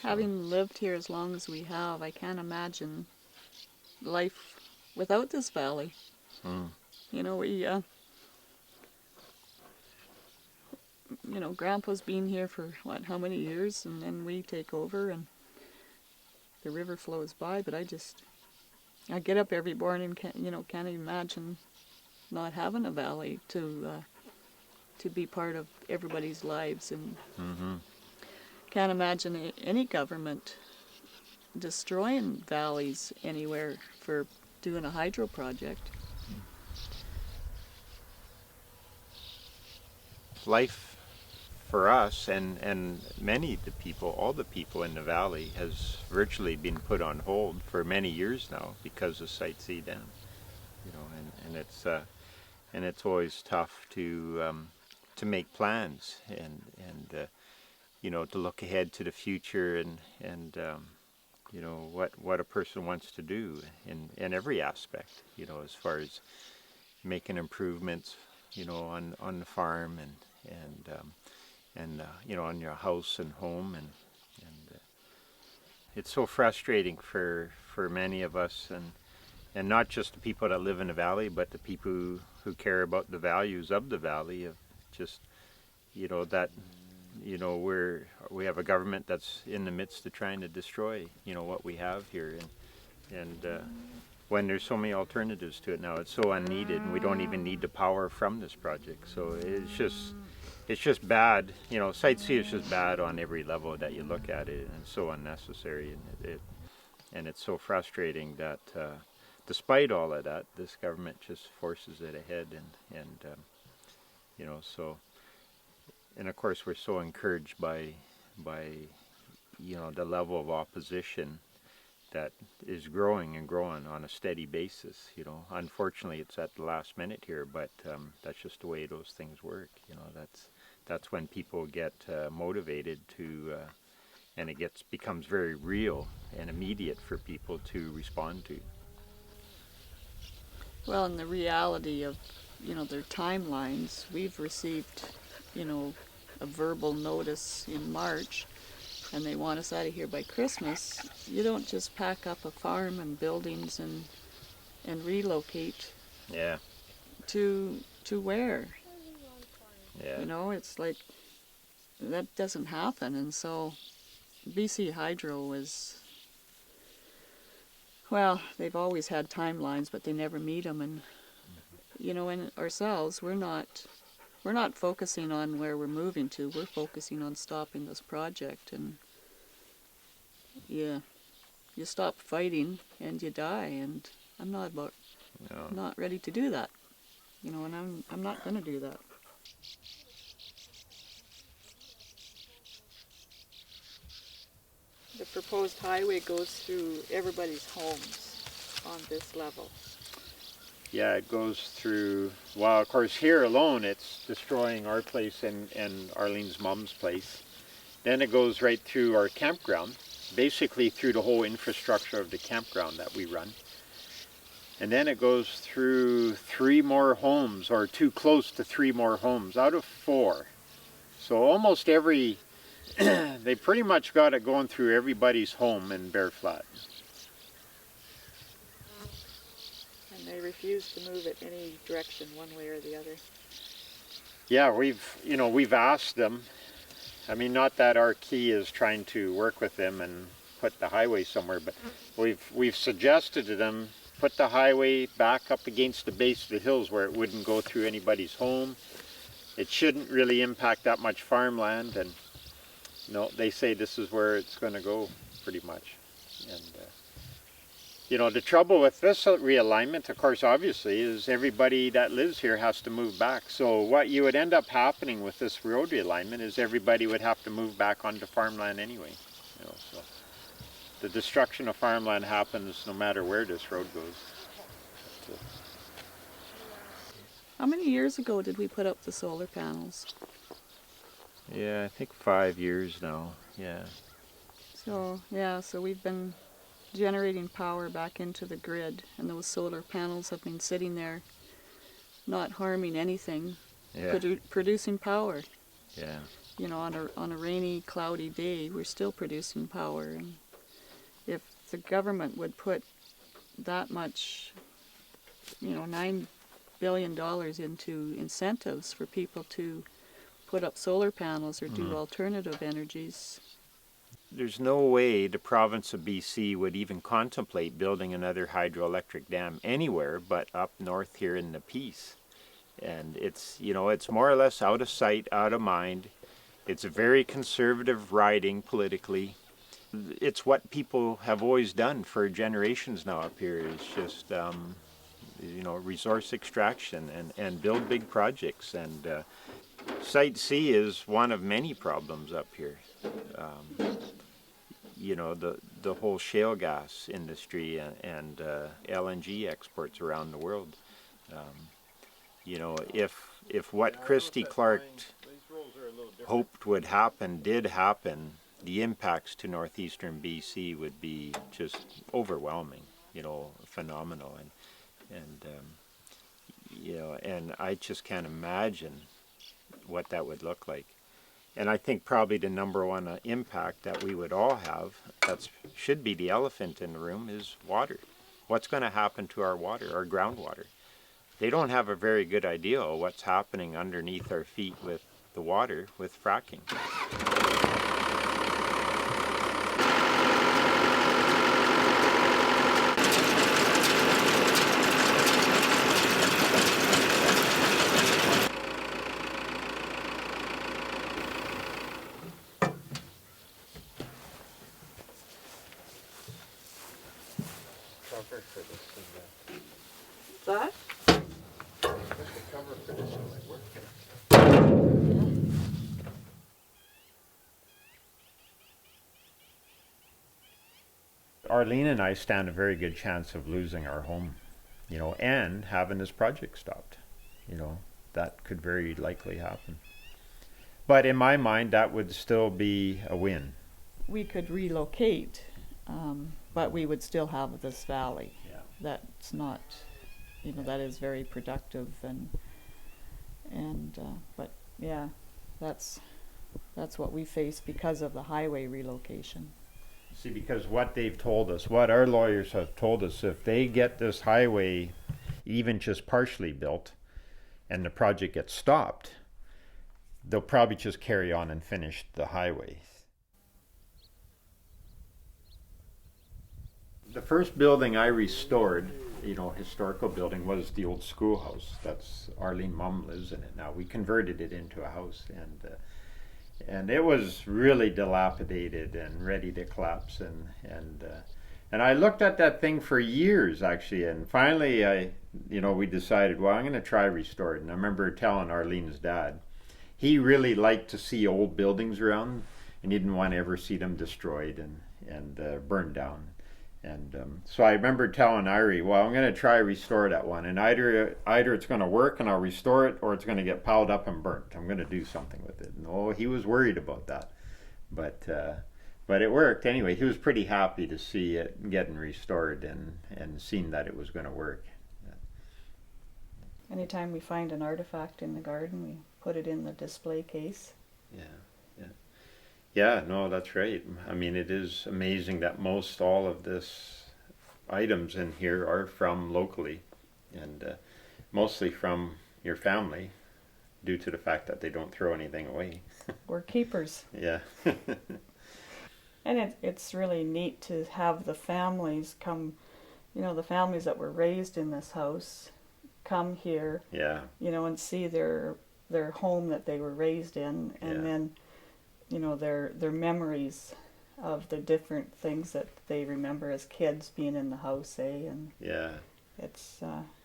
Having lived here as long as we have, I can't imagine life without this valley. You know, Grandpa's been here for how many years, and then we take over, and the river flows by. But I get up every morning, and can't imagine not having a valley to be part of everybody's lives, and can't imagine any government destroying valleys anywhere for doing a hydro project. Life for us and many of the people, all the people in the valley, has virtually been put on hold for many years now because of Site C Dam. And it's always tough to make plans and to look ahead to the future and what a person wants to do in every aspect, as far as making improvements, on the farm and on your house and home, and it's so frustrating for many of us, and not just the people that live in the valley, but the people who care about the values of the valley, of just that we have a government that's in the midst of trying to destroy what we have here, and when there's so many alternatives to it now, it's so unneeded, and we don't even need the power from this project. So it's just bad. Site C is just bad on every level that you look at it, and it's so unnecessary, and it's so frustrating that despite all of that, this government just forces it ahead, and of course we're so encouraged by the level of opposition that is growing and growing on a steady basis. Unfortunately, it's at the last minute here, but that's just the way those things work. That's when people get motivated to, and it becomes very real and immediate for people to respond to. Well, and the reality of their timelines, we've received a verbal notice in March, and they want us out of here by Christmas. You don't just pack up a farm and buildings and relocate. Yeah. To where? Yeah. It's like that doesn't happen. And so BC Hydro is, well, they've always had timelines, but they never meet them. And in ourselves, we're not focusing on where we're moving to. We're focusing on stopping this project, and you stop fighting and you die, and I'm not ready to do that. And I'm not going to do that. The proposed highway goes through everybody's homes on this level. Yeah, it goes through, well, of course, here alone, it's destroying our place and Arlene's mom's place. Then it goes right through our campground, basically through the whole infrastructure of the campground that we run. And then it goes through 3 more homes, or too close to 3 more homes, out of 4. So almost they pretty much got it going through everybody's home in Bear Flat. They refuse to move it any direction, one way or the other. Yeah, we've asked them. I mean, not that our key is trying to work with them and put the highway somewhere, but we've suggested to them, put the highway back up against the base of the hills where it wouldn't go through anybody's home. It shouldn't really impact that much farmland, and they say this is where it's going to go, pretty much. And the trouble with this realignment, of course, obviously, is everybody that lives here has to move back. So what you would end up happening with this road realignment is everybody would have to move back onto farmland anyway. So the destruction of farmland happens no matter where this road goes. How many years ago did we put up the solar panels? Yeah, I think 5 years now. Yeah. So we've been generating power back into the grid, and those solar panels have been sitting there, not harming anything, producing power. Yeah. on a rainy, cloudy day, we're still producing power. And if the government would put that much, $9 billion into incentives for people to put up solar panels or do alternative energies. There's no way the province of BC would even contemplate building another hydroelectric dam anywhere but up north here in the Peace. And it's more or less out of sight, out of mind. It's a very conservative riding politically. It's what people have always done for generations now up here, is just resource extraction and build big projects. And Site C is one of many problems up here. The whole shale gas industry and LNG exports around the world. If what Christy Clark hoped would happen did happen, the impacts to northeastern BC would be just overwhelming, phenomenal. And I just can't imagine what that would look like. And I think probably the number one impact that we would all have, that should be the elephant in the room, is water. What's going to happen to our water, our groundwater? They don't have a very good idea of what's happening underneath our feet with the water with fracking. That? Arlene and I stand a very good chance of losing our home, and having this project stopped. That could very likely happen. But in my mind, that would still be a win. We could relocate, but we would still have this valley. Yeah. That's not, that is very productive but yeah, that's what we face because of the highway relocation. See, because what they've told us, what our lawyers have told us, if they get this highway even just partially built and the project gets stopped, they'll probably just carry on and finish the highway. The first building I restored, historical building, was the old schoolhouse. That's Arlene Mum lives in it now. We converted it into a house, and it was really dilapidated and ready to collapse. And I looked at that thing for years, actually, and finally we decided, well, I'm going to try restore it. And I remember telling Arlene's dad, he really liked to see old buildings around, and he didn't want to ever see them destroyed and burned down. And so I remember telling Irie, well, I'm going to try restore that one, and either it's going to work and I'll restore it, or it's going to get piled up and burnt. I'm going to do something with it. And he was worried about that, but it worked anyway. He was pretty happy to see it getting restored and seeing that it was going to work. Anytime we find an artifact in the garden, we put it in the display case. Yeah, no, that's right. I mean, it is amazing that most all of this items in here are from locally, and mostly from your family, due to the fact that they don't throw anything away. We're keepers. Yeah. And it's really neat to have the families come, the families that were raised in this house come here, Yeah. And see their home that they were raised in, and then their memories of the different things that they remember as kids being in the house, and it's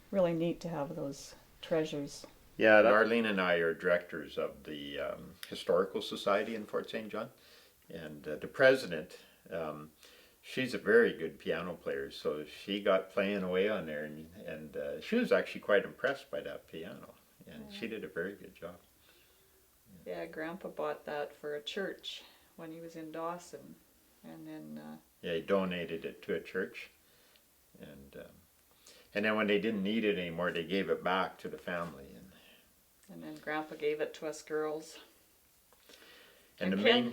really neat to have those treasures. Yeah, Arlene and I are directors of the Historical Society in Fort St. John, and the president, she's a very good piano player, so she got playing away on there, and she was actually quite impressed by that piano, and she did a very good job. Yeah, Grandpa bought that for a church when he was in Dawson, and then he donated it to a church, and then when they didn't need it anymore, they gave it back to the family, and then Grandpa gave it to us girls. And the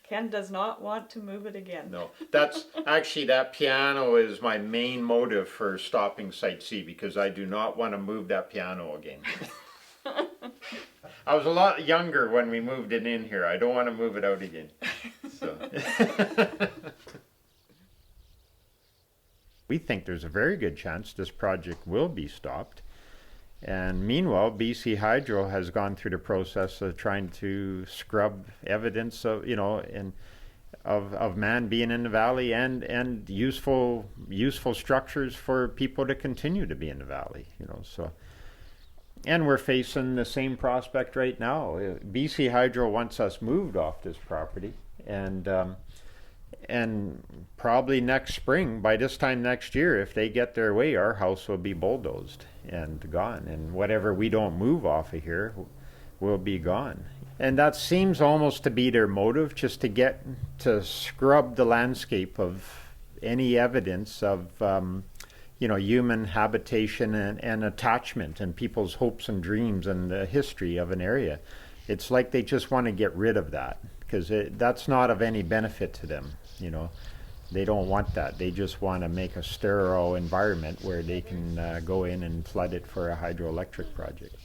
Ken does not want to move it again. No, that's actually, that piano is my main motive for stopping Site C, because I do not want to move that piano again. I was a lot younger when we moved it in here. I don't want to move it out again. So. We think there's a very good chance this project will be stopped. And meanwhile, BC Hydro has gone through the process of trying to scrub evidence of, of man being in the valley, and useful structures for people to continue to be in the valley, so. And we're facing the same prospect right now. BC Hydro wants us moved off this property, and probably next spring, by this time next year, if they get their way, our house will be bulldozed and gone, and whatever we don't move off of here will be gone. And that seems almost to be their motive, just to get to scrub the landscape of any evidence of human habitation and attachment and people's hopes and dreams and the history of an area. It's like they just want to get rid of that, because that's not of any benefit to them. They don't want that. They just want to make a sterile environment where they can go in and flood it for a hydroelectric project.